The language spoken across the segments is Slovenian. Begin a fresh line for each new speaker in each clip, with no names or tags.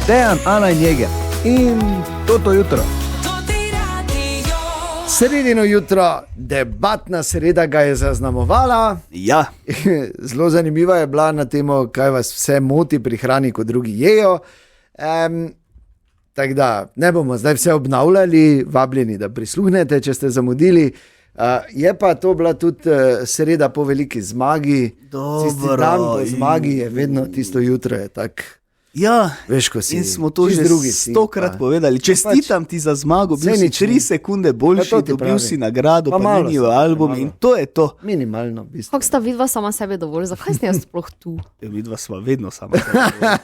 Dejan, Ana in Jeger. In to jutro. Sredino jutro, debatna sreda ga je zaznamovala.
Ja.
Zelo zanimiva je bila na temo, kaj vas vse moti pri hrani, ko drugi jejo. Tako da ne bomo zdaj vse obnavljali, vabljeni, da prisluhnete, če ste zamudili. Je pa to bila tudi sreda po veliki zmagi. Tisti dan po zmagi je vedno tisto jutro je tak.
Ja,
veš, ko si,
in smo to že 100-krat povedali. Čestitam ti za zmago, bil si 3 sekunde boljši, dobil si nagrado, pa Paninijev album in to je to.
Minimalno.
Kako sta vidva sama sebe dovolj, zakaj ste jaz sploh tu?
Vidva sva vedno sama sebe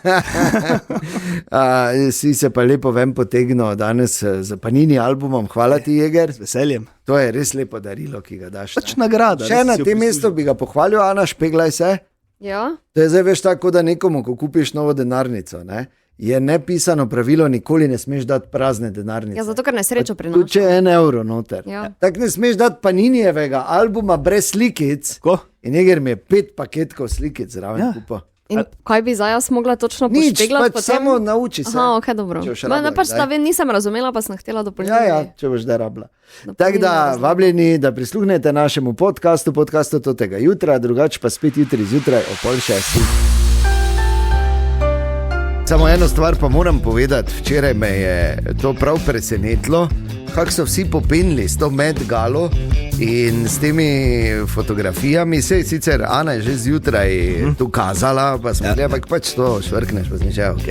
Si se pa lepo ven potegnil danes z Paninijev albumom, hvala ti, Jeger.
Z veseljem.
To je res lepo darilo, ki ga daš.
Pač nagrada.
Še na tem mestu bi ga pohvalil, Ana, špeglaj se.
Ja.
To je zdaj veš tako, da nekomu, ko kupiš novo denarnico, ne, je nepisano pravilo, nikoli ne smeš dati prazne denarnice.
Ja, zato ker nesrečo prinaša.
Tu če 1 evro noter.
Ja.
Tako ne smeš dati Paninijevega albuma brez slikic.
Ko?
In Jeger mi je 5 paketkov slikic zraven kupa.
In kaj bi zdaj jaz mogla točno pošteglati?
Nič, pač samo nauči se.
Aha, ok, dobro. Pač ta nisem razumela, pa sem htela dopolniti.
Ja, če boš da rabila. Tako da, vabljeni, da prisluhnete našemu podcastu to tega jutra, drugače pa spet jutri zjutraj o 5:30. Samo eno stvar pa moram povedati, včeraj me je to prav presenetilo, kako so vsi popenili s to Met Galo in s temi fotografijami. Sicer Ana je že zjutraj tu kazala, pa smo rekli, ampak pač to švrkneš, pa zmišlja, ok.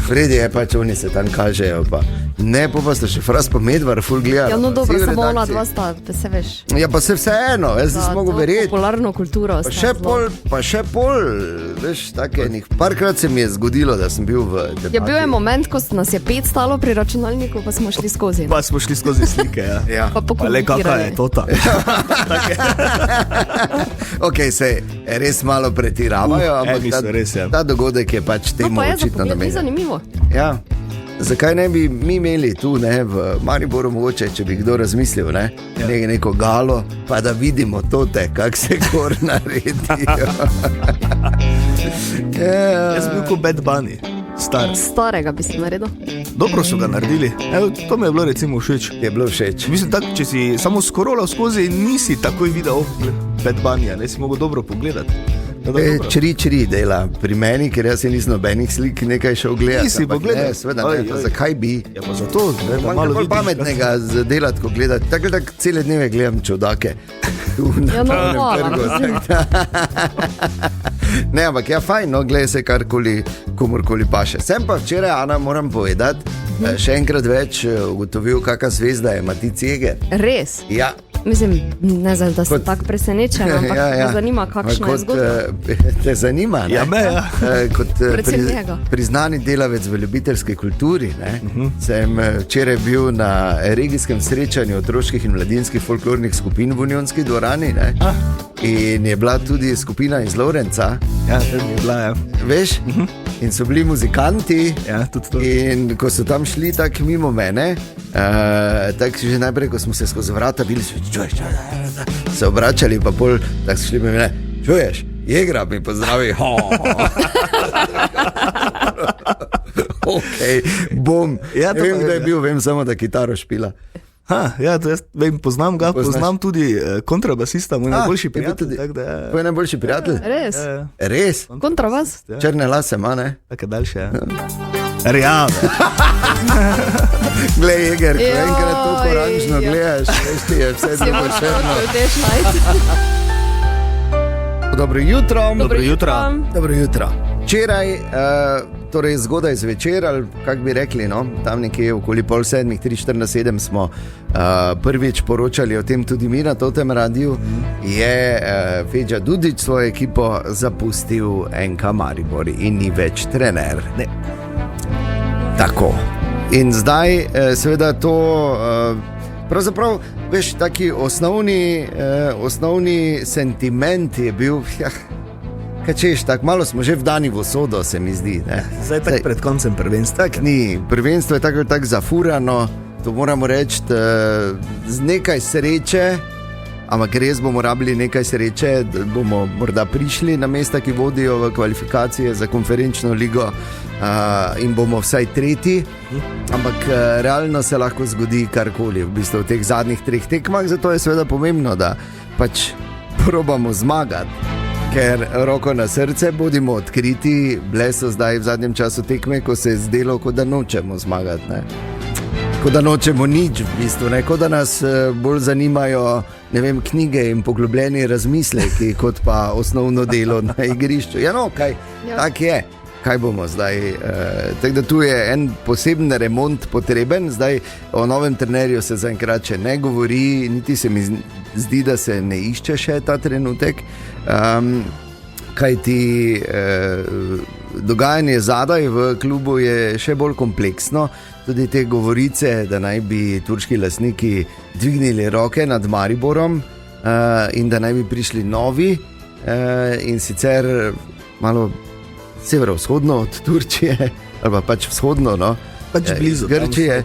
Fredi je pač, oni se tam kažejo, pa ne, pa ste še Fras pa Medvar ful gledali.
Ja, no dobro, samo ona dva sta, da se veš.
Ja, pa se vseeno, jaz nisem mogel verjeti.
Popularno kulturo.
Pa še pol, veš, take enih, parkrat se mi je zgodilo, da sem bil v debati.
Ja, bil je moment, ko nas je 5 stalo pri računalniku, pa smo šli skozi.
Pa smo šli skozi slike, ja.
Pa
le kakva je to ta.
Ok, se res malo pretiravajo, ampak ta dogodek je pač temu očitno namenjen.
To pa je za pogled, ni zanimivo.
Ja. Zakaj ne bi mi imeli tu, ne, v Mariboru mogoče, če bi kdo razmislil, ne, neko galo, pa da vidimo tote, kak se gor naredijo.
Jaz bil kot Bad Bunny,
starega bi si naredil.
Dobro so ga naredili, to mi je bilo recimo všeč.
Je bilo všeč.
Mislim tako, če si samo skrolal skozi, nisi takoj videl Bad Bunnyja, ne si mogel dobro pogledati.
Čiri dela pri meni, ker jaz nisem nobenih slik nekaj šel gledati.
Nisi pogledal?
Ne, sveda ne, zakaj bi?
Ja, pa zato, ne,
malo bolj pametnega delati, ko gledati. Tako cele dneve gledam čudake.
Ja, no,
ne, ampak ja, fajn, no, gledaj se karkoli, komorkoli paše. Sem pa včeraj, Ana, moram povedati, še enkrat več ugotovil, kakšna zvezda je Matic Jeger.
Res?
Ja.
Mislim, ne znam, da sem tako presenečen, ampak me zanima, kakšna je zgodba.
Te zanima, ne?
Ja, me, ja.
Kot priznani delavec v ljubiteljski kulturi, ne? Sem včeraj bil na regijskem srečanju otroških in mladinskih folklornih skupin v Unionski dvorani, ne? In je bila tudi skupina iz Lovrenca.
Ja, to je bila, ja.
Veš? In so bili muzikanti.
Ja, tudi to.
In ko so tam šli tako mimo mene, tako že najprej, ko smo se skozi vrata bili, se obračali, pa pol, tako so šli mi mene, čuješ, Jegra mi pozdravi. Ok, bom. Ja, vem, da je bil, vem samo, da kitaro špila.
Ja, to jaz vem, poznam ga, poznam tudi kontrabasista, moj najboljši prijatelj.
Tvoj najboljši prijatelj?
Res?
Res?
Kontrabas?
Črne lase ima, ne?
Tako daljše, ja. Rjave.
Glej, Jeger, ko enkrat to oranžno gledaš, veš ti je vse drugo črno. Dobro jutro. Dobro jutro. Včeraj, torej zgodaj zvečer, ali kak bi rekli, no, tam nekje okoli 6:30, 3:47 smo prvič poročali o tem tudi mi na Totem radiju, je Feđa Dudić svojo ekipo zapustil NK Maribor in ni več trener. Ne. Tako. In zdaj seveda to, pravzaprav, veš, taki osnovni sentiment je bil, kaj češ, tako malo smo že vdani v usodo, se mi zdi. Ne?
Zdaj tako pred koncem prvenstva.
Tak ni, prvenstvo je tako zafurano, to moramo reči, z nekaj sreče, ampak res bomo rabili nekaj sreče, da bomo morda prišli na mesta, ki vodijo v kvalifikacije za konferenčno ligo in bomo vsaj tretji, ampak realno se lahko zgodi karkoli v bistvu v teh zadnjih 3 tekmah, zato je seveda pomembno, da pač probamo zmagati. Ker roko na srce, bodimo odkriti, bile so zdaj v zadnjem času tekme, ko se je zdelo, kot da nočemo zmagati, ne? Kot da nočemo nič, v bistvu, ne? Kot da nas bolj zanimajo, ne vem, knjige in poglobljeni razmisleki, kot pa osnovno delo na igrišču. Ja, no, tak je. Kaj bomo zdaj? Tako da tu je en poseben remont potreben, zdaj o novem trenerju se zaenkrat še ne govori, niti se mi zdi, da se ne išče še ta trenutek, kajti dogajanje zadaj v klubu je še bolj kompleksno, tudi te govorice, da naj bi turški lastniki dvignili roke nad Mariborom in da naj bi prišli novi in sicer malo severovzhodno od Turčije, ali pa pač vzhodno, no?
Pač blizu
Grčije.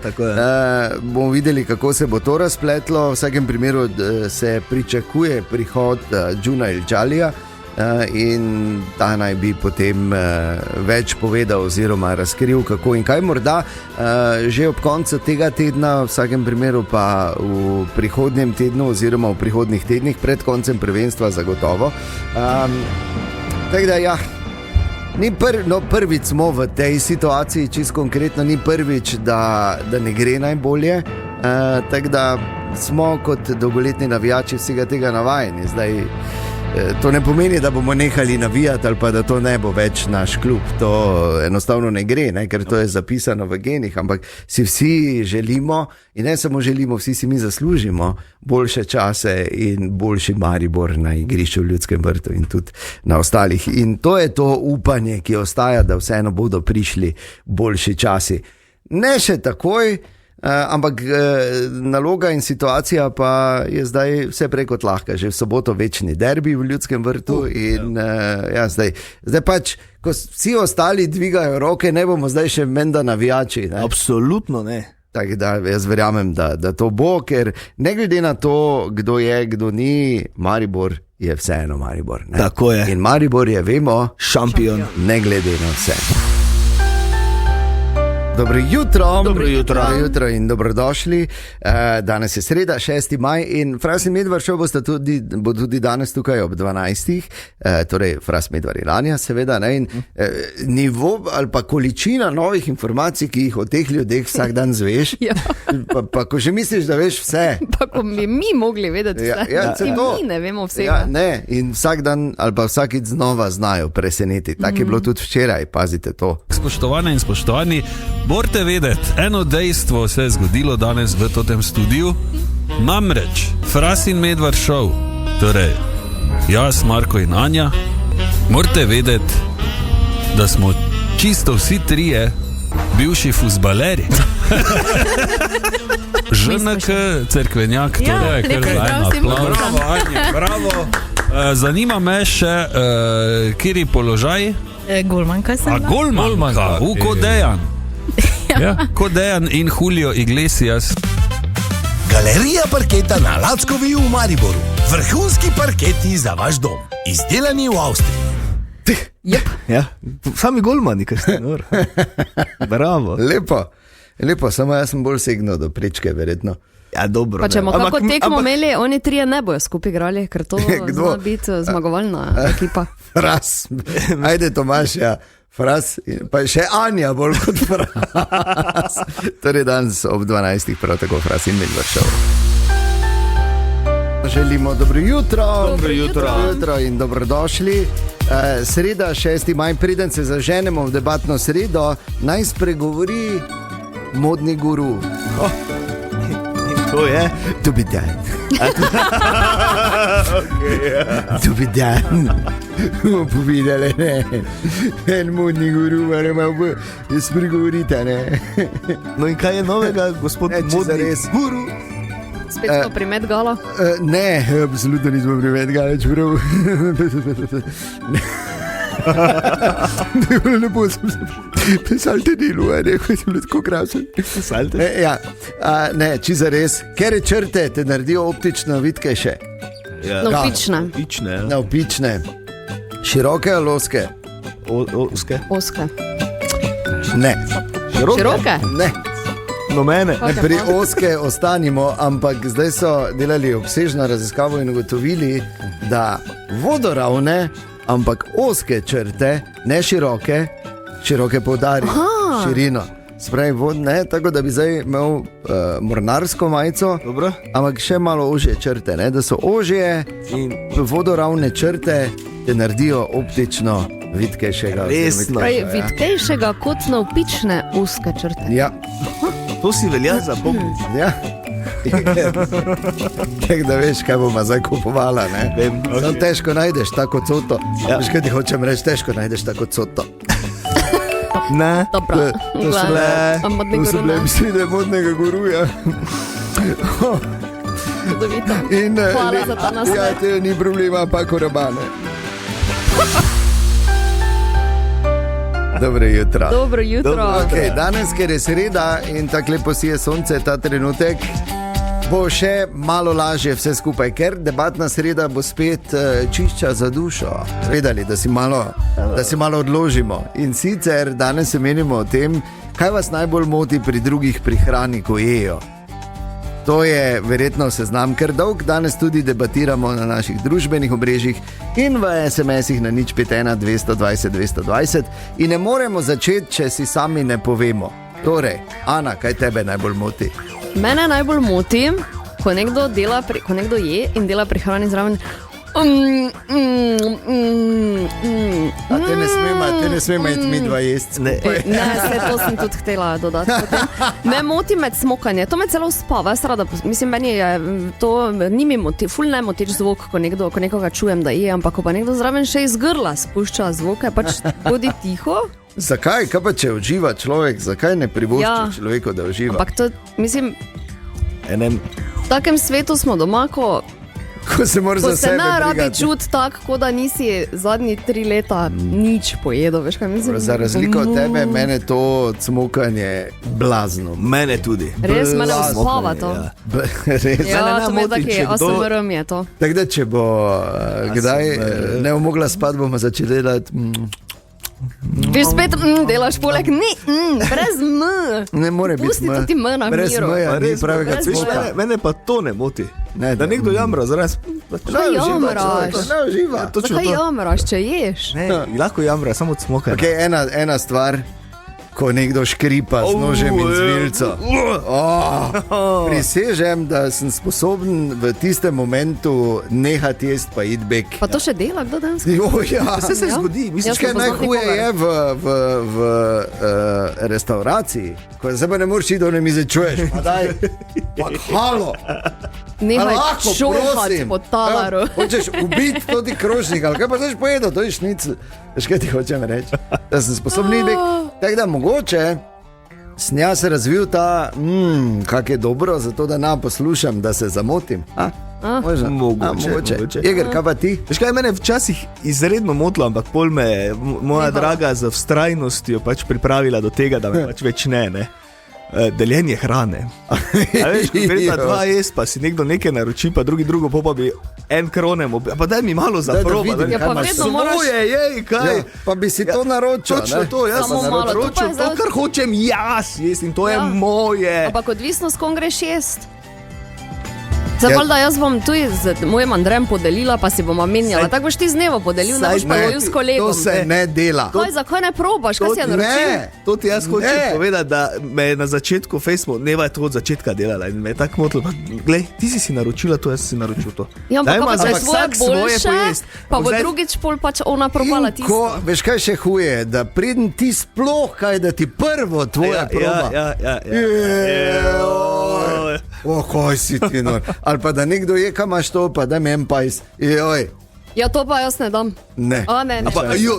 Bomo videli, kako se bo to razpletlo. V vsakem primeru se pričakuje prihod Džuna Ilčalija in ta naj bi potem več povedal oziroma razkril, kako in kaj. Morda že ob koncu tega tedna, v vsakem primeru pa v prihodnjem tednu oziroma v prihodnih tednih pred koncem prvenstva zagotovo. Tako da ja, prvič smo v tej situaciji, čisto konkretno, ni prvič, da ne gre najbolje, tako da smo kot dolgoletni navijači vsega tega navajeni. Zdaj, to ne pomeni, da bomo nehali navijati ali pa da to ne bo več naš klub, to enostavno ne gre, ne? Ker to je zapisano v genih, ampak si vsi želimo in ne samo želimo, vsi si mi zaslužimo boljše čase in boljši Maribor na igrišču v Ljudskem vrtu in tudi na ostalih. In to je to upanje, ki ostaja, da vseeno bodo prišli boljši časi. Ne še takoj, ampak naloga in situacija pa je zdaj vse prej kot lahka. Že v soboto večni derbi v Ljudskem vrtu in ja, zdaj pač, ko vsi ostali dvigajo roke, ne bomo zdaj še menda navijači, ne?
Absolutno ne.
Tako da jaz verjamem, da to bo, ker ne glede na to, kdo je, kdo ni, Maribor je vseeno Maribor, ne?
Tako je.
In Maribor je, vemo,
šampion,
ne glede na vse. Dobro jutro.
Dobro jutro
In dobrodošli. Danes je sreda, 6. maj in Fras in Medvar šel bo tudi danes tukaj ob 12. Torej Fras, Medvar in Anja seveda, ne? In nivo ali pa količina novih informacij, ki jih o teh ljudeh vsak dan zveš,
Ja.
pa ko že misliš, da veš vse.
Pa ko bi mi mogli vedeti vse, mi ne vemo vsega.
Ja, ne, in vsak dan ali pa vsakič znova znajo preseneti. Tako je bilo tudi včeraj, pazite to.
Spoštovane in spoštovani, morate vedeti, eno dejstvo se je zgodilo danes v tem studiu. Namreč, Fras in Medvar šov, torej jaz, Marko in Anja, morate vedeti, da smo čisto vsi trije bivši fuzbaleri. ŽNK Cerkvenjak,
Ja,
torej,
lepo
kar
zdrav vsem.
bravo, Anja, bravo. Zanima me še, kjeri položaj?
Golmanka sem.
A golmanka, kot Dejan. Ja. Kot Dejan in Julio Iglesias.
Galerija parketa na Lackovi v Mariboru. Vrhunski parketi za vaš dom. Izdelani v Avstriji.
Yep.
Ja, sami golmani, ker ste nor. Bravo.
Lepo, samo jaz sem bolj segnil do prečke, verjetno.
Ja, dobro.
Pa če bomo kako tekmo
ampak-
imeli, oni trije ne bojo skupaj igrali, ker to
Kdo?
zna biti zmagovalna ekipa.
Fras, ajde Tomaš, ja. Fras, pa še Anja bolj kot Fras. Torej danes ob 12. prav tako Fras in Medvar šov. Želimo dobro jutro.
Dobro jutro.
In dobrodošli. Sreda, 6. maj, preden se zaženemo v debatno sredo, naj spregovori modni guru.
To je.
Dober dan. Dober dan. Bomo povedali, ne. En modni guru, moramo spregovoriti, ne.
No in kaj je novega, gospod
Ne, če
modni
zares.
guru?
Spet smo pri Medgala.
Ne, absolutno nismo privedgali, čeprav. Lepo sem se salte delu, ne, ko sem bil tako krasen.
Salte?
Ja, ne, čisto res, ker je črte te naredijo optično vitkejše. Navpične. Široke ali oske?
Oske.
Ne.
Široke?
Ne.
No mene.
Pri oske ostanimo, ampak zdaj so delali obsežno raziskavo in ugotovili, da vodoravne, ampak oske črte, ne široke, široke poudarijo širino. Spravi vodne, tako da bi zdaj imel mornarsko majico,
Dobro.
ampak še malo ožje črte, ne? Da so ožje in vodoravne črte te naredijo optično vitkejšega.
Resno.
Vitkejšega kot navpične oske črte.
Ja.
To si velja zapomniti.
Ja. Tek, da veš, kaj bomo zdaj kupovala, ne?
Vem, okay.
Sam težko najdeš tako coto.
Ja.
Veš, kaj ti hočem reči, težko najdeš tako coto.
Ne.
Dobro,
To so bile, mislim, da je modnega guruja.
Hvala za ta nasvet.
Ja, te ni problema, pa korabane. Dobro jutro.
Dobro jutro.
Okay, danes, ker je sreda in tako lepo sije sonce ta trenutek, bo še malo lažje vse skupaj, ker debatna sreda bo spet čišča za dušo. Vedeli, da si malo odložimo. In sicer danes se menimo o tem, kaj vas najbolj moti pri drugih pri hrani, ko jejo. To je verjetno seznam kar dolg, danes tudi debatiramo na naših družbenih omrežjih in v SMS-ih na 051 220 220 in ne moremo začeti, če si sami ne povemo. Torej, Ana, kaj tebe najbolj moti?
Mene najbolj moti, ko nekdo je in dela pri hrani zraven.
Te ne smemo iti mi dva jesti.
Ne, vse to sem tudi htela dodati. Ne moti med smokanje, to me celo spava. Mislim, meni je to, ni mi ful ne moteč zvok, ko nekoga čujem, da je, ampak ko pa nekdo zraven še iz grla spušča zvoke, pač hodi tiho.
Zakaj? Kaj pa če uživa človek? Zakaj ne privošči človeku, da uživa?
Ampak to, mislim, v takem svetu smo doma, ko
se mora za sebe
se ne rabi
brigati.
čuti tako, kot da nisi zadnji 3 leta nič pojedel, veš kaj mislim?
Za razliko od tebe, mene to cmokanje blazno.
Mene tudi.
Res mene uspava to.
Res.
Ja, to me taki ASMR je to.
Tako da, če bo kdaj ne bo mogla spati, bomo začeli delati.
Veš spet delaš poleg brez M.
Ne more biti
Pusti to ti M na
brez
miru.
M-ja ni
Brez
pravega
M.
cmoka.
Mene pa to ne moti.
Ne,
Da nekdo jamra zaraz.
Zakaj jamraš?
Ne uživa.
Zakaj jamraš, če ješ?
Ne, lahko jamra, samo od smoka.
Okay, ena stvar, ko nekdo škripa z nožem in zvilco. Prisežem, da sem sposoben v tistem momentu nehati jesti pa iti bek.
Pa to še dela, kdo danes?
Ja.
Vse se zgodi.
Misliš, kaj najhuje je v restauraciji, ko se pa ne moreš iti, da ne mi začuješ. Pa daj, pa halo.
Nehaj čohati po talaru.
Hočeš ubiti tudi krožnik, ali kaj pa zdaj pojedel, to je šnicl. Veš, kaj ti hočem reči? Da sem sposobni bek. Tako da mogoče sem jaz se razvil ta, kak je dobro, zato da poslušam, da se zamotim. Mogoče. Jeger, kaj pa ti?
Veš kaj, mene včasih izredno motilo, ampak pol me je moja draga z vztrajnostjo pač pripravila do tega, da me pač več ne. Deljenje hrane. A veš, ko gre na 2 jesti, pa si nekdo nekaj naroči, pa drugo, pa bi en kronem, pa daj mi malo zaproba.
Ja, pa vedno moraš...
kaj?
Ja, pa bi si to naročil.
Točno to, jaz sem naročil to, kar hočem jaz jesti in to je moje.
Ampak odvisno, s kom greš jesti. Zdaj, da jaz bom tudi z mojim Andrejem podelila, pa si bomo menjala. Tako boš ti z dnevo podelil, ne boš pa podelil s kolegom.
To se ne dela.
Kaj, zakaj ne probaš? Kaj si je naročil?
To ti jaz hočem povedati, da me je na začetku Facebook, Neva je to od začetka delala in me je tako motilo. Glej, ti si naročila to, jaz si naročil to.
Ja, ampak pa če je svoje boljše, pa bo drugič pol pač ona probala tisto.
Veš, kaj še huje, da preden ti sploh kaj, da ti prvo tvoja proba. Kaj si ti nor. Ali pa da nekdo je, kam imaš to, pa da mi en pajs.
Ja, to pa jaz ne dam.
Ne.
Ne.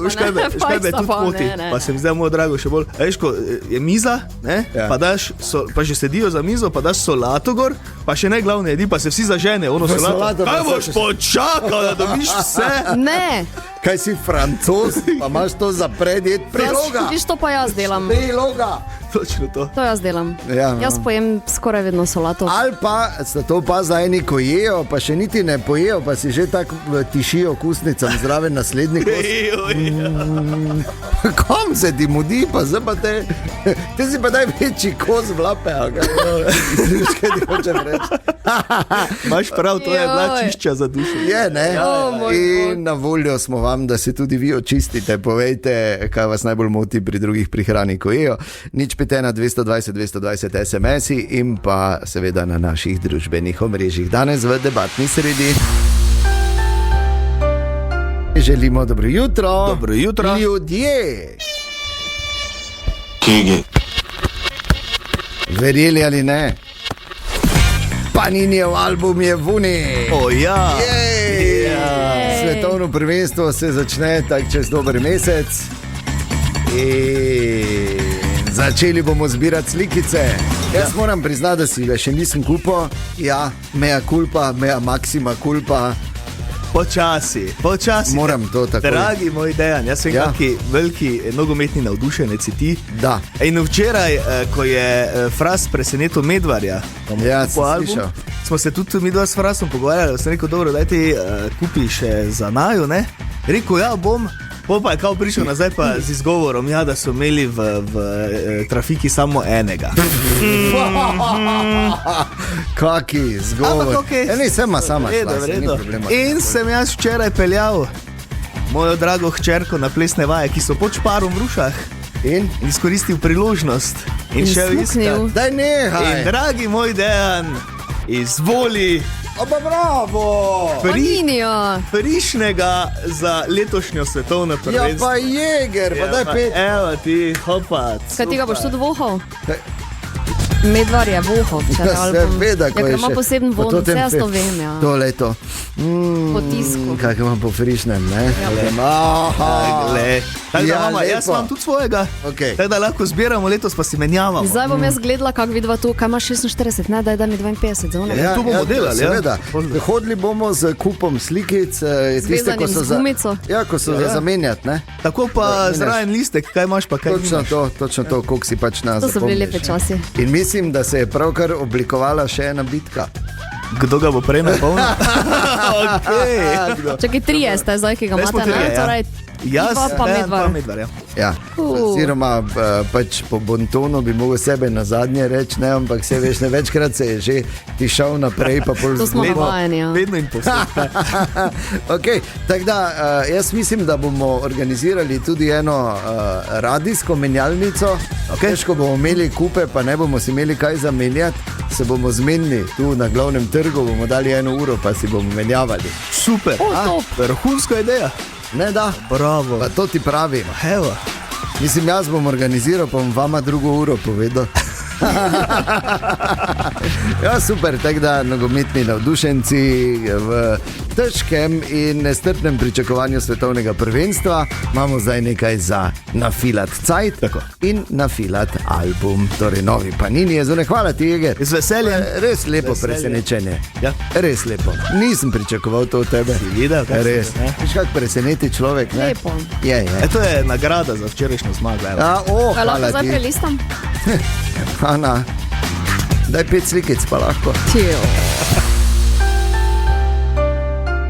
Veš kaj me tudi poti, pa se mi zdaj moj drago še bolj. Veš, ko je miza, pa daš, pa že sedijo za mizo, pa daš solato gor, pa še ne glavne jedi, pa se vsi zažene, ono solato. Kaj boš počakal, da dobiš vse?
Ne.
Kaj si Francoz, pa imaš to za predjed? Priloga.
Viš, to pa jaz delam.
Priloga.
Točno to.
To jaz delam.
Ja, no.
Jaz pojem skoraj vedno solato.
Ali pa sta to opazila eni, ko jejo, pa še niti ne pojejo, pa si že tako tišijo kusnicam zraven naslednji kos. Kom se ti mudi, pa zdaj pa te si pa največji kos vlape. Kaj ti hočem reči?
Imaš prav, to je bila čišča za dušo.
Je, ne?
moj
In na voljo smo vam, da se tudi vi očistite. Povejte, kaj vas najbolj moti pri drugih pri hrani, ko jejo. Nič 51220 SMS-i in pa seveda na naših družbenih omrežjih. Danes v debatni sredi želimo dobro jutro.
Dobro jutro.
Ljudje. Verjeli ali ne? Paninijev album je vuni.
Ja.
Svetovno prvenstvo se začne tak čez dober mesec. In začeli bomo zbirati slikice. Jaz moram priznati, da si ga še nisem kupil. Ja, mea culpa, mea maxima culpa.
Počasi.
Moram to tako.
Dragi moj Dejan, jaz sem kaki veliki nogometni navdušenec si ti.
Da.
In včeraj, ko je Fras presenetil Medvarja,
slišal.
Smo se tudi midva s Frasom pogovarjali, sem rekel, dobro, daj ti kupiš za naju, ne? Rekel, ja, bom. Pa je kao prišel nazaj pa z izgovorom, ja, da so imeli v trafiki samo enega.
Kaki izgovor.
Okay.
Ne, sama šla, ni problema.
In sem jaz včeraj peljal mojo drago hčerko na plesne vaje, ki so pod Šparom v Rušah. In izkoristil priložnost. In šel iskat.
Daj nehaj.
In dragi moj Dejan, izvoli.
Oba bravo!
Prišnega za letošnjo svetovno prvenstvo.
Ja pa Jeger, pa daj 5.
Evo ti, hopac.
Kaj ti ga boš tudi vohal? Medvar je vohal.
Seveda, ko je še.
Ima poseben von, vse jaz to vem. Ja.
To leto.
Po tisku.
Kaj imam po frišnem, ne?
Jaz imam tudi svojega. Tako da lahko zbiramo letos, pa si menjavamo.
Zdaj bom jaz gledala, kako vidva tu, kaj imaš 46, ne, daj mi 52.
Tu bomo delali,
seveda. Hodili bomo z kupom slikic.
Zvezanim z gumico.
Ja, ko so za zamenjati, ne?
Tako pa zraven listek, kaj imaš pa kaj nimaš.
Točno to, koliko si pač nas zapomniš.
To so bili lepe časi.
In mislim, da se je pravkar oblikovala še ena bitka.
Kdo ga bo prej napolnil?
Čakaj, 3 ste zdaj, ki ga imate, ne? Torej,
jaz
pa Medvar.
Ja, oziroma pač po bontonu bi mogel sebe na zadnje reči, ne, ampak se veš, ne večkrat se je že ti šel naprej, pa pol
to smo navajeni, ja.
Vedno in posebej.
Tako da, jaz mislim, da bomo organizirali tudi eno radijsko menjalnico. Ko bomo imeli kupe, pa ne bomo si imeli kaj zamenjati, se bomo zmenili tu na glavnem trgu, bomo dali 1 uro, pa si bomo menjavali.
Super, vrhunska ideja.
Ne, da.
Bravo.
Pa to ti pravim.
Evo.
Mislim, jaz bom organiziral, pa bom vama 2 uro povedal. Ja, super, tako da nogometni navdušenci v težkem in nestrpnem pričakovanju svetovnega prvenstva imamo zdaj nekaj za nafilat cajt in nafilat album, torej novi Panini. Hvala ti, Jeger.
Z veseljem.
Res lepo presenečenje.
Ja.
Res lepo. Nisem pričakoval to od tebe.
Si videl, kaj
res. Viš, kako preseneti človek, ne?
Lepo.
Je.
To je nagrada za včerajšnjo zmago.
Kaj lahko zdaj prelistam?
Ana, daj 5 slikic, pa lahko.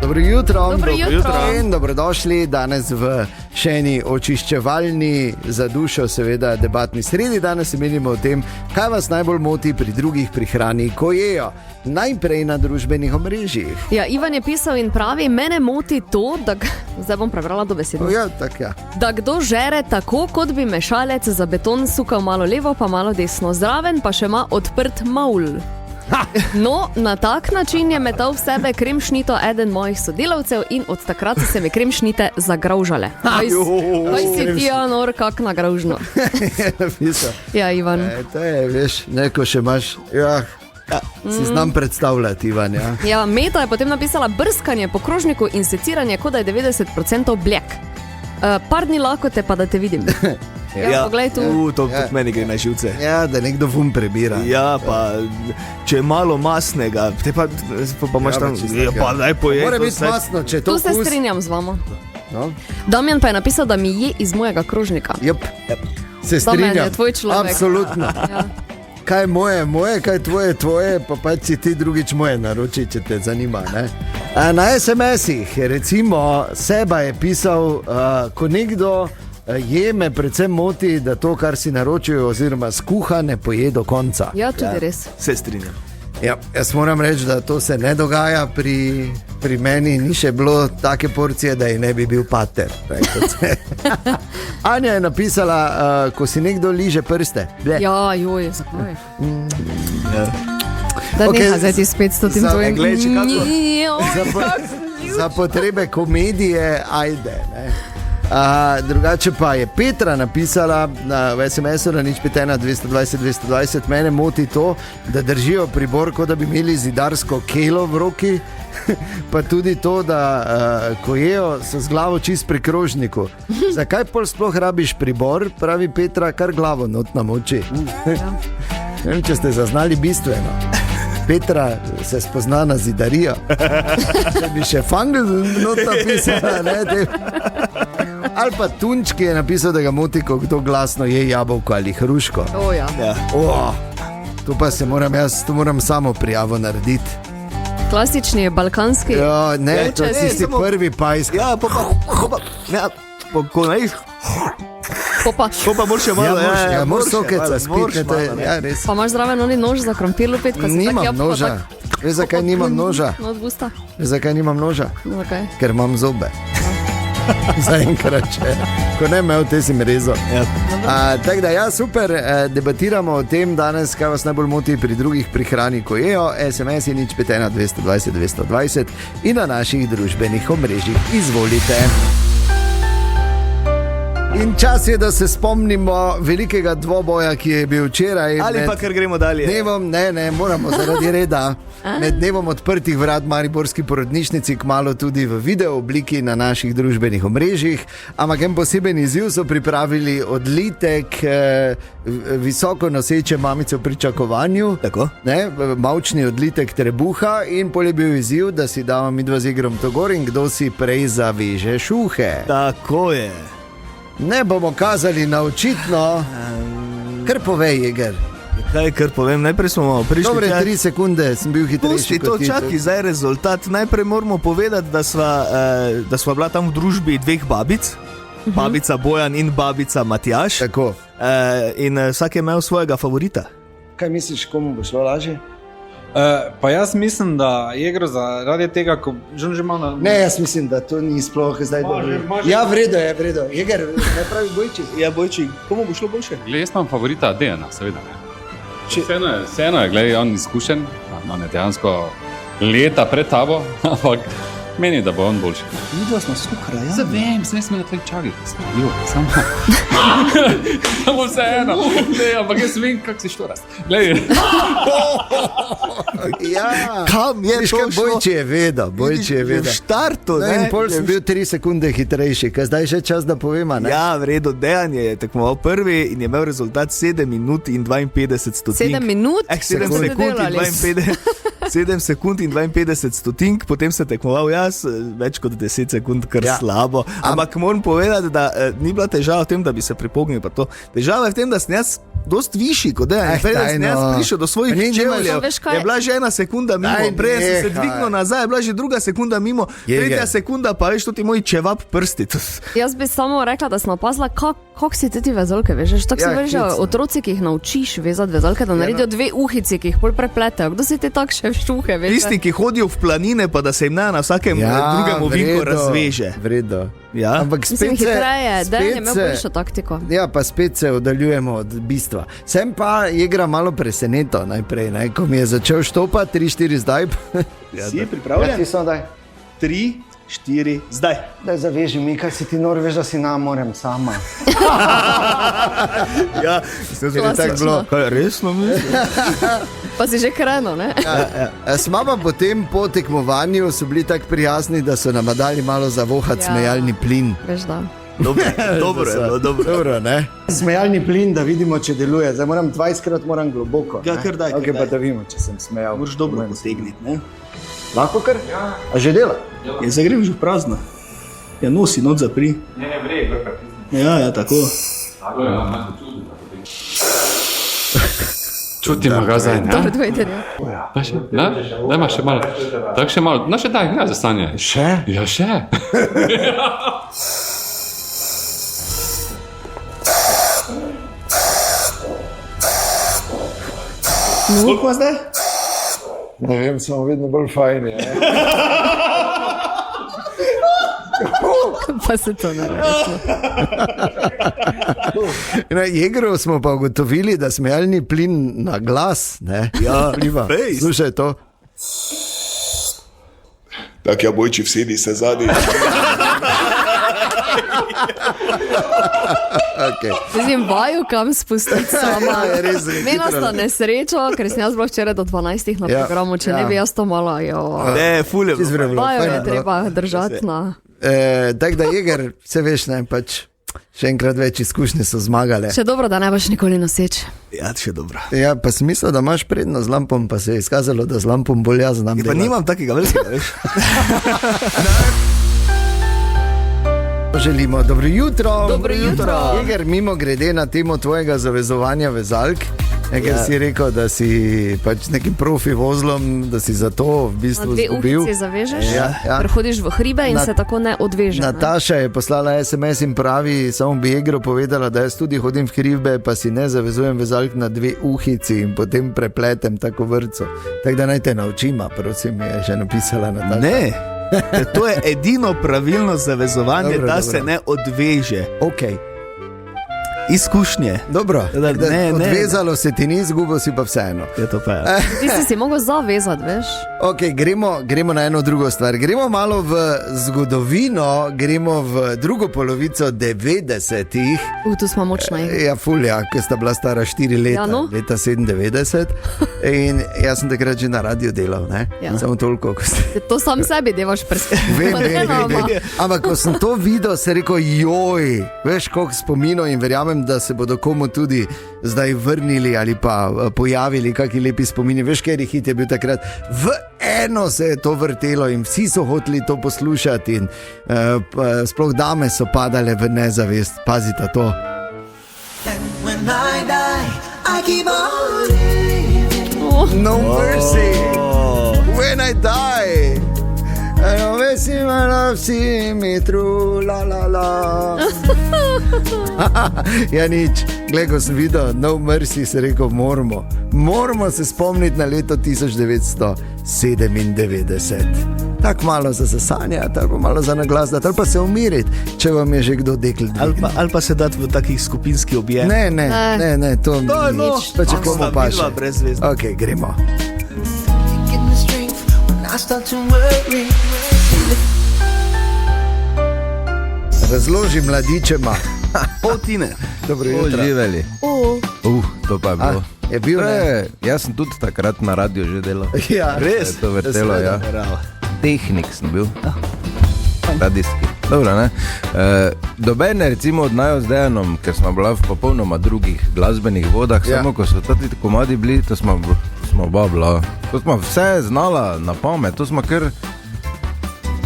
Dobro jutro. In dobrodošli danes v še eni očiščevalni za dušo, seveda debatni sredi. Danes se menimo o tem, kaj vas najbolj moti pri drugih pri hrani, ko jejo. Najprej na družbenih omrežjih.
Ja, Ivan je pisal in pravi, mene moti to, da... Zdaj bom prebrala dobesedno.
Ja, tak ja.
Da kdo žere tako, kot bi mešalec za beton sukal malo levo, pa malo desno. Zraven pa še ima odprt maul. No, na tak način je metal v sebe kremšnito eden mojih sodelavcev in od takrat so se mi kremšnite zagraužale. Kaj si ti, Anor, kak nagraužno? Ja, Ivan.
To je, veš, neko še imaš... Si znam predstavljati, Ivan.
Ja, Meta je potem napisala brskanje po krožniku in seciranje, kot da je 90% bljek. Par dni lakote pa, da te vidim. Ja, poglej tu.
To kot meni gre na živce.
Ja, da nekdo vum prebira.
Ja, pa če je malo masnega, te pa imaš tam... Ja, pa daj pojedi.
Mora biti masno, če to
tu se strinjam z vama. No. Damjan pa je napisal, da mi je iz mojega krožnika.
Yep. Se
Domen je
strinjam.
tvoj človek.
Absolutno.
Ja.
Kaj je moje, kaj je tvoje, pa pač si ti drugič moje naroči, če te zanima. Ne? Na SMS-ih, recimo, Seba je pisal, ko nekdo je, me predvsem moti, da to, kar si naročijo, oziroma skuha, ne poje do konca.
Ja, tudi res.
Se strinjam.
Ja, jaz moram reči, da to se ne dogaja pri meni, ni še bilo take porcije, da ji ne bi bil pater. Anja je napisala, ko si nekdo liže prste. Ble.
Ja, joj, zakaj?
Ja.
Da
Okej,
neha zdaj ti spet s tem
za-
tvojim.
glej, če kako-
Za potrebe komedije, ajde. Ne? Drugače pa je Petra napisala v SMS-u na 051-220-220, mene moti to, da držijo pribor, kot da bi imeli zidarsko kelo v roki, pa tudi to, da ko jejo, so z glavo čist pri krožniku. Zakaj pol sploh rabiš pribor, pravi Petra, kar glavo not namoči. Ne vem, če ste zaznali bistveno. Petra se spozna na zidarijo. Če bi še fangl not napisala, ne, ali pa Tunčki je napisal, da ga moti, ko kdo glasno je jabolko ali hruško.
O, ja.
Ja.
Tu pa se moram jaz, tu moram samo prijavo narediti.
Klasični balkanski.
Ja, ne,
Ja,
to je
če-
tisti
samo-
prvi pajsk.
Ja, ko najiš,
Popa.
pa moraš še malo.
moraš sokeca spiti, to je, ja, res.
Pa imaš zraven oni nož za krompir lupit, ko si tak
Nimam
jabolko
noža.
tak-
Veš, zakaj nimam noža?
No, od usta.
Veš, zakaj nimam noža?
Zakaj?
Ker imam zobe. Zaenkrat še. Ko ne imel, te si mi rezal.
Ja.
Tako da, ja, super, debatiramo o tem danes, kaj vas najbolj moti pri drugih pri hrani, ko jejo. SMS je 051-220-220 in na naših družbenih omrežjih. Izvolite. In čas je, da se spomnimo velikega dvoboja, ki je bil včeraj.
Ali pa ker gremo dalje.
Dnevom, ne, moramo zaradi reda. Med dnevom odprtih vrat Mariborski porodnišnici, kmalu tudi v video obliki na naših družbenih omrežjih. Ampak en poseben izziv so pripravili odlitek visoko noseče mamice v pričakovanju.
Tako?
Ne, mavčni odlitek trebuha in pol je bil izziv, da si damo midva z igrom to gor in kdo si prej zaveže šuhe.
Tako je.
Ne bomo kazali na očitno, kar povej, Jeger.
Kaj kar povem, najprej smo prišli.
Dobre 3 sekunde sem bil hitrejši.
Pusti to, čaki zdaj rezultat. Najprej moramo povedati, da sva bila tam v družbi dveh babic. Babica Bojan in babica Matjaž.
Tako.
In vsak je imel svojega favorita.
Kaj misliš, komu bo šlo lažje?
Pa jaz mislim, da je igro zaradi tega, ko že malo na...
Ne, jaz mislim, da to ni sploh zdaj dobro.
Može.
Ja, vredo je, vredo. Jeger, ne pravi bojči.
Ja, bojči, komu bo šlo boljše?
Glej, jaz imam favorita Dejana, seveda. Vseeno je, glej, on izkušen, on je dejansko leta pred tabo, ampak meni, da bo on boljši.
Videla smo skupaj, ja.
Vem, sem jaz me na tleh čakal, samo vseeno. Ampak jaz vem, kak si štorast. Glej,
Ja,
Kam je
viš,
to
kaj
šlo?
bojči je vedel, bojči je
V
vedel.
štartu,
No,
ne?
in pol sem bil 3 sekunde hitrejši, kaj zdaj že čas, da povema, ne?
Ja, v redu, Dejan je tekmoval prvi in je imel rezultat 7 minut in 52 stotink.
7 minut?
7
Kako ste
sekund in
delali?
7 sekund in 52 stotink, potem se tekmoval jaz, več kot 10 sekund, kar
Ja.
slabo. Ampak moram povedati, da ni bila težava v tem, da bi se pripognil. Pa to. Težava je v tem, da sem jaz dost višji kot Dejan. Prej sem jaz
daj, no.
prišel do svojih
Ni, nimaš-
čevljev,
Veš kaj?
je bila že 1 sekunda mimo,
Daj,
prej sem se
nehaj.
dvignil nazaj, je bila že 2 sekunda mimo,
Jeger.
3 sekunda pa veš, to ti moj čevap prsti.
Jaz bi samo rekla, da sem opazila, kako si ti vezalke vežeš. Tako
Ja,
se veš,
klic, ne.
otroci, ki jih naučiš vezati vezalke, da naredijo 2 uhici, ki jih pol prepletejo. Kdo si ti tak še šuhe veš?
Tisti, ki hodijo v planine, pa da se jim ne na vsakem drugem ovinku razveže.
Vredo.
Ja.
Ampak
Mislim,
spet se,
hitreje, da je
spet
imel
se-
boljšo taktiko.
Ja, pa spet se oddaljujemo od bistva. Sem pa igra malo preseneto najprej, ne? Ko mi je začel štopati, 3-4 zdaj.
Si pripravljen?
Samo daj.
3, 4, zdaj.
Daj zaveži mi, kaj si ti nor, veš, da si nam morem sama.
Ja,
Ker je tako bilo.
Kaj, resno mislim?
Pa si že kreno, ne?
Smo pa potem po tekmovanju so bili tako prijazni, da so nam dali malo zavohati
Ja.
smejalni plin.
Veš da.
Dobro je bilo, dobro.
Dobro, ne? Smejalni plin, da vidimo, če deluje. Zdaj moram 20krat globoko.
Ja,
ne?
kar daj, kar
Okej,
daj.
pa da vidimo, če sem smejal.
Moraš dobro potegniti, ne?
Lahko kar? A že dela?
Ja, zdaj grem že v prazno. Ja, nosi noč zapri.
ne, vrej,
Ja, tako.
tako je, malo čudno. Čutimo ga zdaj, ne?
Darth Vader, ja.
Dajma še malo. Tak še malo. No še daj, gledaj za stanje.
Še?
Ja, še.
Koliko ima zdaj?
Ne vem, smo vedno bolj fajni.
Pa se to ne reče.
Na Jegru smo pa ugotovili, da smejalni plin na glas, ne?
Ja,
Pliva.
fejst.
Slušaj to.
Tak ja bojči vsedi se zadnji.
Okay.
Mislim, vaju kam spustiti sama.
Ja, res,
Mena
hitro.
sta nesrečo, ker sem jaz bila včeraj do 12 na
Ja,
programu, če
ja.
ne bi jaz to malo, jo.
Ne, ful je
Čisto
bilo.
vrelo.
Vaju
Fajn
je
je bilo.
treba držati na...
Tako da Jeger, vse veš, ne, pač še enkrat več izkušnje so zmagale.
Še dobro, da ne boš nikoli noseč.
Ja, še dobro.
Ja, pa sem mislil, da imaš prednost z lampom, pa se je izkazalo, da z lampom bolj jaz znam.
Pa
delati.
nimam takega velikega, veš.
Želimo dobro jutro.
Dobro jutro.
Jeger, mimo grede na temo tvojega zavezovanja vezalk, ker si rekel, da si pač nekim profi vozlom, da si zato v
Na
bistvu
dve
izgubil.
uhici zavežeš,
Ja, ja.
prehodiš v hribe in se tako ne odveže. ne.
Nataša je poslala SMS in pravi, samo bi Jegru povedala, da jaz tudi hodim v hribe, pa si ne zavezujem vezalk na dve uhici in potem prepletem tako vrco. Tako da naj te naučima, prosim, je že napisala Nataša.
Ne, to je edino pravilno zavezovanje,
Dobro,
da
dobro.
se ne odveže.
Ok,
Izkušnje.
dobro.
Da,
Da,
ne, ne.
odvezalo se ti ni, izgubil si pa vseeno.
Je to pa.
Ti si si mogel zavezati, veš?
Ok, gremo na eno drugo stvar. Gremo malo v zgodovino, gremo v drugo polovico 90-ih.
Tu smo močno igri.
Ja, fulja, ko sta bila stara 4 leta,
Ja, no.
leta 97. In jaz sem takrat že na radiju delal, ne?
Ja.
Samo toliko, ko ste.
To sam sebi devaš
Vem,
perspektivo.
Ampak ko sem to videl, sem rekel, joj, veš, koliko spominov in verjamem, da se bodo komu tudi zdaj vrnili ali pa pojavili kakšni lepi spomini. Veš, kateri hit je bil takrat? V eno se je to vrtelo in vsi so hoteli to poslušati in sploh dame so padale v nezavest. Pazite to. No mercy, when I die. No mercy, my love, see me through, la la la. Ja, nič, glej, ko sem videl No Mercy, se rekel, moramo se spomniti na leto 1997. Tako malo za zasanje, tako malo za naglas, ali pa se umiriti, če vam je že kdo dekl.
Ali pa se dati v takih skupinski objem.
Ne, to
To je
ni
no.
nič. Pa če komu
Sta
pa
vidva
še.
brezvezna.
Ok, gremo. Razloži mladičema.
Potine.
Dobro jutro.
Živeli. To pa je bilo.
Je bil, ne?
Jaz sem tudi takrat na radiju že delal.
Ja,
Res?
Je to vrtelo, ja.
Bravo.
Tehnik sem bil. Radijski. Dobro, ne? Dobene recimo od naju z Dejanom, ker smo bila v popolnoma drugih glasbenih vodah,
Ja.
samo ko so tati komadi bili, to smo oba bila. To smo vse znala na pamet, to smo kar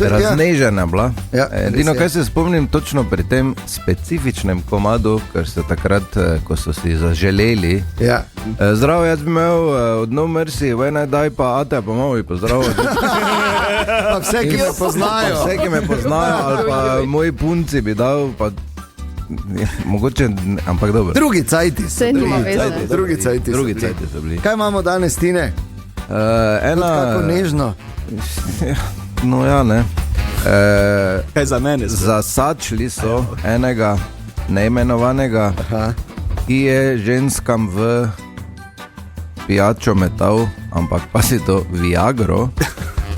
raznežena bila.
Ja,
Edino,
res je.
kaj se spomnim točno pri tem specifičnem komadu, ker so takrat, ko so si zaželeli.
Ja.
Zdravo, jaz bi imel od No Mercy, When I Die, pa Ate, pa malo bi pozdravil.
Pa vse, ki me poznajo.
Vse, ki me poznajo, ali pa moji punci bi dal, pa mogoče, ampak dobro.
Drugi cajti. so,
Saj nima
drugi
veze.
cajti, Drugi cajti. so
Drugi
bili.
cajti so bili.
Kaj imamo danes, Tine? Kako
Ena,
nežno.
no ja, ne.
Kaj za mene?
Zasačili so enega neimenovanega,
Aha.
ki je ženskam v pijačo metal, ampak pa si to Viagro,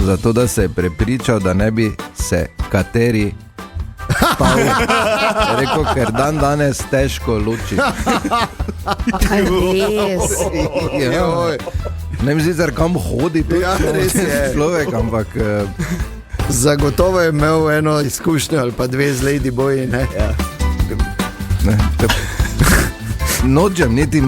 zato da se je prepričal, da ne bi se kateri spal. Rekel, ker dan danes težko luči.
Kaj res?
Joj.
Ne vem sicer kam hodi to
Ja, res je.
človek, ampak
Zagotovo je imel eno izkušnjo ali pa dve z Lady Boy.
ne, nočem niti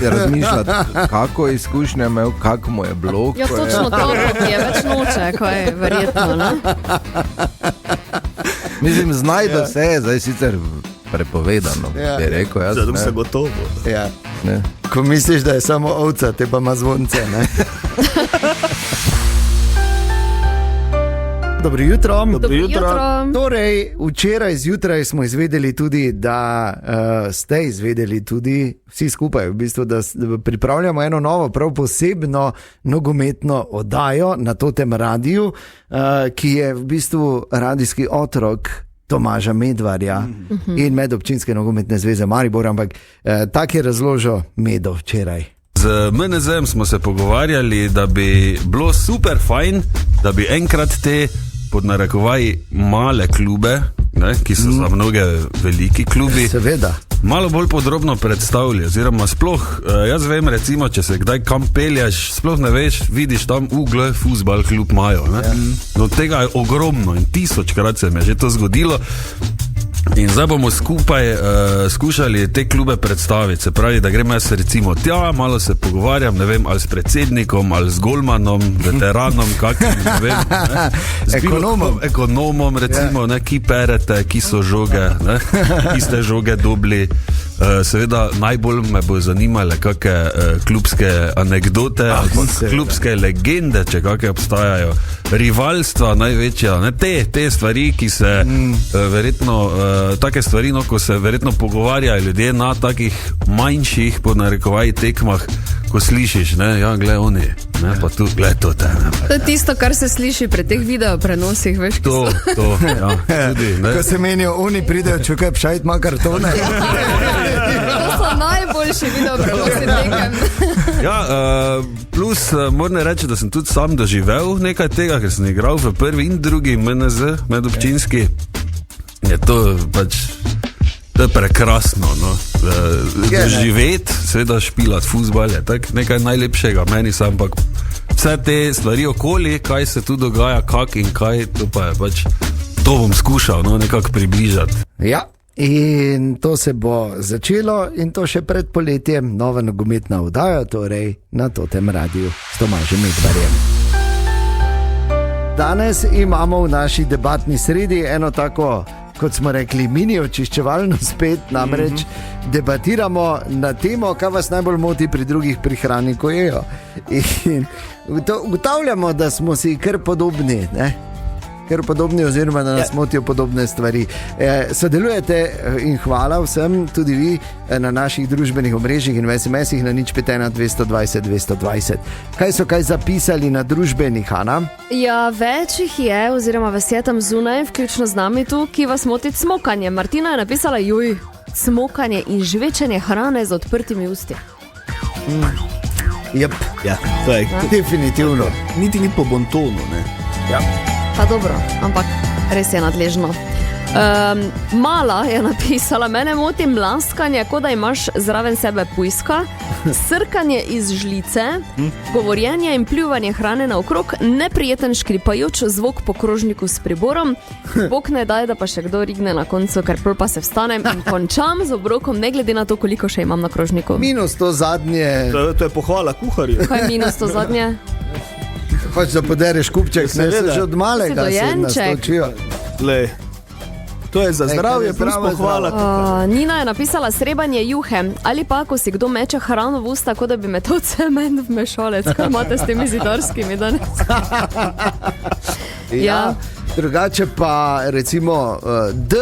razmišljati, kako izkušnje imel, kako mu je bilo.
Ja,
ko je-
točno to, ki je več noče, kaj je verjetno, ne?
Mislim, znajdo se je, zdaj sicer prepovedano,
Ja.
bi rekel jaz.
Zato
ne.
se gotovo.
Ja.
Ne.
Ko misliš, da je samo ovca, te pa ima zvonce, ne? Dobro jutro.
Dobro jutro.
Torej, včeraj zjutraj smo izvedeli tudi, da ste izvedeli tudi vsi skupaj, v bistvu, da pripravljamo eno novo, prav posebno nogometno oddajo na Totem radiju, ki je v bistvu radijski otrok Tomaža Medvarja in Medobčinske nogometne zveze Maribor, ampak tak je razložil Medo včeraj.
Z MNZ-em smo se pogovarjali, da bi bilo super fajn, da bi enkrat te pod narekovaji male klube, ne, ki so za mnoge veliki klubi,
seveda,
malo bolj podrobno predstavili, oziroma sploh, jaz vem recimo, če se kdaj kam pelješ, sploh ne veš, vidiš tam ugle, fuzbal klub imajo, ne. No, tega je ogromno in 1000krat se mi je že to zgodilo. In zdaj bomo skupaj skušali te klube predstaviti, se pravi, da grem jaz recimo tja, malo se pogovarjam, ne vem, ali s predsednikom, ali s golmanom, veteranom, kakim, ne vem, ne? Ekonomom recimo, ne, ki perete, ki so žoge, ne? Ki ste žoge dobili. Seveda najbolj me bo zanimale kakšne klubske anekdote, klubske legende, če kakšne obstajajo, rivalstva največja, ne? Te stvari, ki se verjetno, take stvari, no, ko se verjetno pogovarjajo ljudje na takih manjših, pod narekovaji, tekmah, ko slišiš, ne, ja, gled oni, ne, pa tu, gled to te, ne.
To je tisto, kar se sliši pri teh video prenosih, veš,
To, ja, tudi, ne.
Ko se menijo, oni pridejo, čukaj, pšajt ima kartone.
To so najboljši video prenosi tekem.
Ja, plus moram reči, da sem tudi sam doživel nekaj tega, ker sem igral v prvi in drugi MNZ, medobčinski. Je to pač, to je prekrasno, no. Doživeti, seveda špilat fuzbal je tak nekaj najlepšega, meni sam, ampak vse te stvari okoli, kaj se tu dogaja, kak in kaj, to pa je pač, to bom skušal, no, nekako približati.
Ja. In to se bo začelo in to še pred poletjem, nova nogometna oddaja, torej na Totem radiju s Tomažem Medvarjem. Danes imamo v naši debatni sredi eno tako, kot smo rekli, mini očiščevalno spet, namreč debatiramo na temo, kaj vas najbolj moti pri drugih pri hrani, ko jejo. In ugotavljamo, da smo si kar podobni, ne? Ker podobni, oziroma da nas motijo podobne stvari. Sodelujete in hvala vsem, tudi vi, na naših družbenih omrežjih in v SMS-ih na 051 220 220. Kaj so zapisali na družbenih, Ana?
Ja, več jih je, oziroma vas je tam zunaj, vključno z nami tu, ki vas moti cmokanje. Martina je napisala, cmokanje in žvečenje hrane z odprtimi usti.
Jep,
Ja, to je,
definitivno.
niti ni po bontonu, ne.
Ja.
Pa dobro, ampak res je nadležno. Mala je napisala, mene moti mlaskanje, kot da imaš zraven sebe pujska, srkanje iz žlice, govorjenje in pljuvanje hrane naokrog, neprijeten škripajoč zvok po krožniku s priborom, bog ne daj, da pa še kdo rigne na koncu, ker prv pa se vstanem in končam z obrokom, ne glede na to, koliko še imam na krožniku.
Minus to zadnje,
To je pohvala kuharju.
Kaj je minus to zadnje?
pač da podereš kupček, ne se
Seveda.
že od malega
Si
se nas
dojenček.
to učijo.
Lej, to je za zdravje, plus
zdravo,
pohvala.
Nina je napisala srebanje juhe, ali pa, ko si kdo meče hrano v usta, kot da bi metal cement v mešalec. Kaj imate s temi zidarskimi danes? Ja.
Drugače pa recimo D,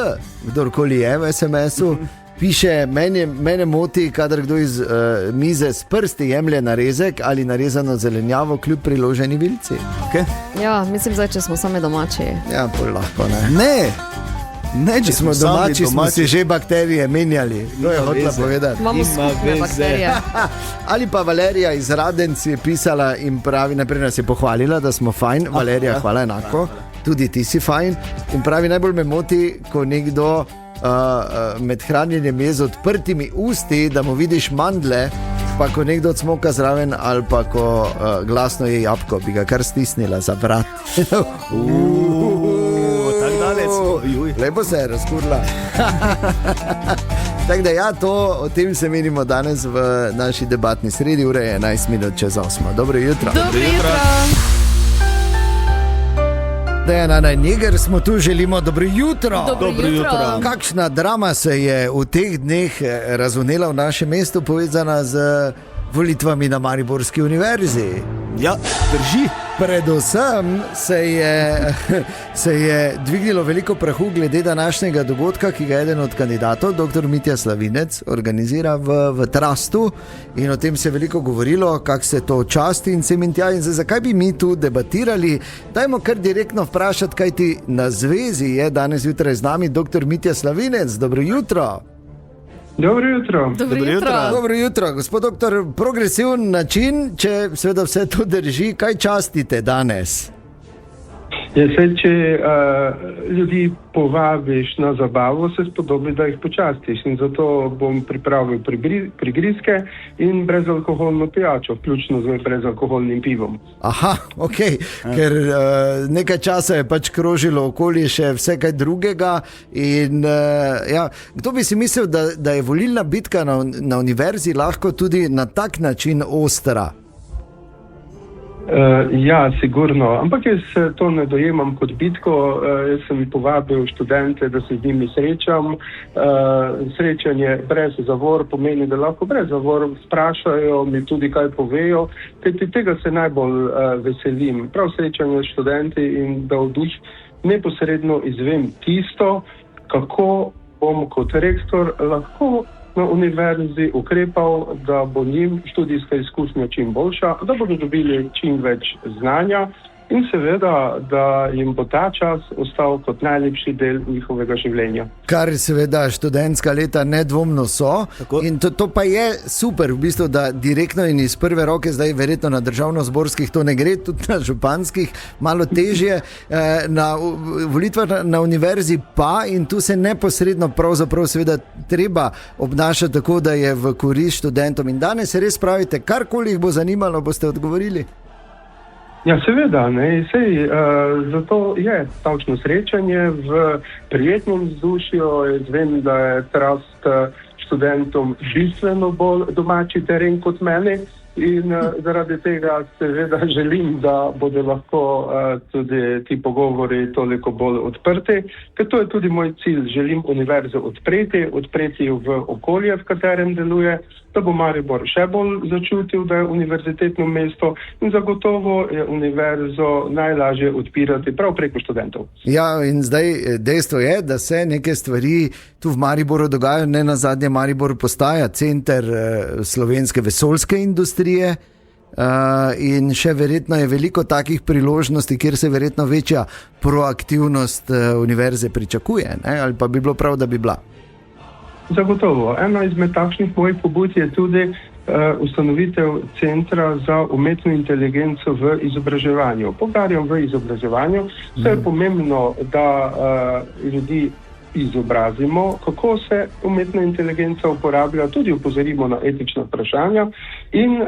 kdorkoli je v SMS-u, piše, mene moti, kadar kdo iz mize s prsti jemlje narezek ali narezano zelenjavo kljub priloženi vilci.
Okay.
Ja, mislim zdaj, če smo sami domači.
Ja, pol lahko ne.
Ne,
Če smo domači, smo si že bakterije menjali. To je hotela povedati.
Imamo skupne
veze.
bakterije.
Ali pa Valerija iz Radenc je pisala in pravi, najprej nas je pohvalila, da smo fajn. Valerija, hvala enako. Tudi ti si fajn. In pravi, najbolj me moti, ko nekdo med hranjenjem je z odprtimi usti, da mu vidiš mandle, pa ko nekdo cmoka zraven, ali pa ko glasno je jabko, bi ga kar stisnila za vrat.
Tako daleč smo.
Lepo se je razkurla. Tako da ja, o tem se menimo danes v naši debatni sredi, ura je 11 minut čez 8. Dobro jutro.
Dobro jutro.
Dejan Njeger smo tu, želimo dobro jutro.
Dobro jutro.
Kakšna drama se je v teh dneh razvnela v našem mestu, povezana z volitvami na Mariborski univerzi?
Ja, drži.
Predvsem se je dvignilo veliko prahu glede današnjega dogodka, ki ga je eden od kandidatov, dr. Mitja Slavinec, organizira v Trastu, in o tem se je veliko govorilo, kako se to časti in sem in tja. In zakaj bi mi tu debatirali? Dajmo kar direktno vprašati, kaj ti na zvezi je danes zjutraj z nami dr. Mitja Slavinec. Dobro jutro.
Dobro jutro.
Dobro jutro, gospod doktor. Progresiven način, če seveda vse to drži, kaj častite danes?
Če ljudi povabiš na zabavo, se spodobi, da jih počastiš, in zato bom pripravil prigrizke in brezalkoholno pijačo, vključno z brezalkoholnim pivom.
Aha, ok, ker nekaj časa je pač krožilo okoli še vse kaj drugega in kdo bi si mislil, da je volilna bitka na univerzi lahko tudi na tak način ostra?
Ja, sigurno, ampak jaz to ne dojemam kot bitko. Jaz sem povabil študente, da se z njimi srečam. Srečanje brez zavor pomeni, da lahko brez zavor sprašajo, mi tudi kaj povejo, kajti tega se najbolj veselim. Prav srečanje s študenti in da od njih neposredno izvem tisto, kako bom kot rektor lahko na univerzi ukrepal, da bo njim študijska izkušnja čim boljša, da bodo dobili čim več znanja in seveda, da jim bo ta čas ostal kot najlepši del njihovega življenja.
Kar seveda študentska leta nedvomno so. Tako. In to pa je super, v bistvu, da direktno in iz prve roke, zdaj verjetno na državno-zborskih to ne gre, tudi na županskih malo težje, na volitvah na univerzi pa, in tu se neposredno pravzaprav seveda treba obnašati tako, da je v korist študentom. In danes res pravite, karkoli jih bo zanimalo, boste odgovorili?
Ja, seveda, zato je takšno srečanje v prijetnem vzdušju. Jaz vem, da je Trast študentom bistveno bolj domači teren kot meni in zaradi tega seveda želim, da bodo lahko tudi ti pogovori toliko bolj odprti, ker to je tudi moj cilj. Želim univerzo odpreti v okolje, v katerem deluje, da bo Maribor še bolj začutil, da je univerzitetno mesto, in zagotovo je univerzo najlažje odpirati prav preko študentov.
Ja, in zdaj dejstvo je, da se neke stvari tu v Mariboru dogajajo. Ne nazadnje Maribor postaja center slovenske vesoljske industrije in še verjetno je veliko takih priložnosti, kjer se verjetno večja proaktivnost univerze pričakuje, ne? Ali pa bi bilo prav, da bi bila?
Zagotovo. Ena izmed takšnih mojih pobud je tudi ustanovitev centra za umetno inteligenco v izobraževanju. Poudarjam v izobraževanju, vse je pomembno, da ljudi izobrazimo, kako se umetna inteligenca uporablja, tudi opozorimo na etična vprašanja in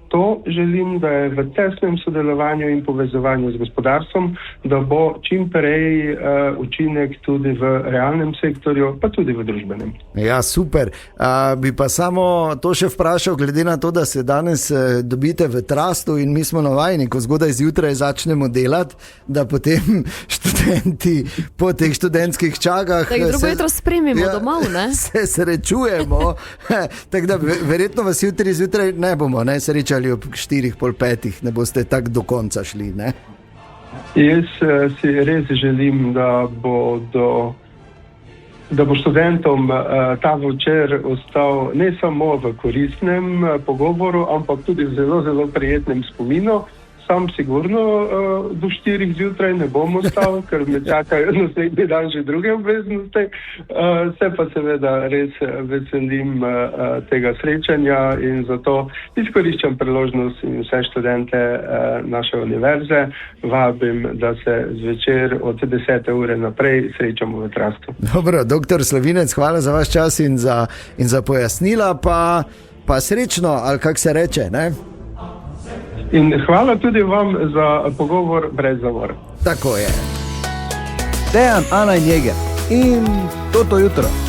to želim, da je v tesnem sodelovanju in povezovanju z gospodarstvom, da bo čim prej učinek tudi v realnem sektorju, pa tudi v družbenem. Ja,
super. Bi pa samo to še vprašal, glede na to, da se danes dobite v Trastu in mi smo navajeni, ko zgodaj zjutraj začnemo delati, da potem študenti po teh študentskih čakah
tako drugo jutro spremimo domov, ne?
Se srečujemo, tako da verjetno vas jutri zjutraj ne bomo srečali ob 4:30, ne boste tako do konca šli, ne?
Jaz si res želim, da bo študentom ta večer ostal ne samo v koristnem pogovoru, ampak tudi v zelo, zelo prijetnem spominu. Sam sigurno do 4 zjutraj ne bom ostal, ker me čakajo naslednji dan že druge obveznosti. Se pa seveda res veselim tega srečanja in zato izkoriščam priložnost in vse študente naše univerze vabim, da se zvečer od 10. ure naprej srečamo v Trastu.
Dobro, doktor Slavinec, hvala za vaš čas in za pojasnila, pa srečno, ali kak se reče, ne?
In hvala tudi vam za pogovor brez zavor.
Tako je.
Dejan Njeger in toto jutro.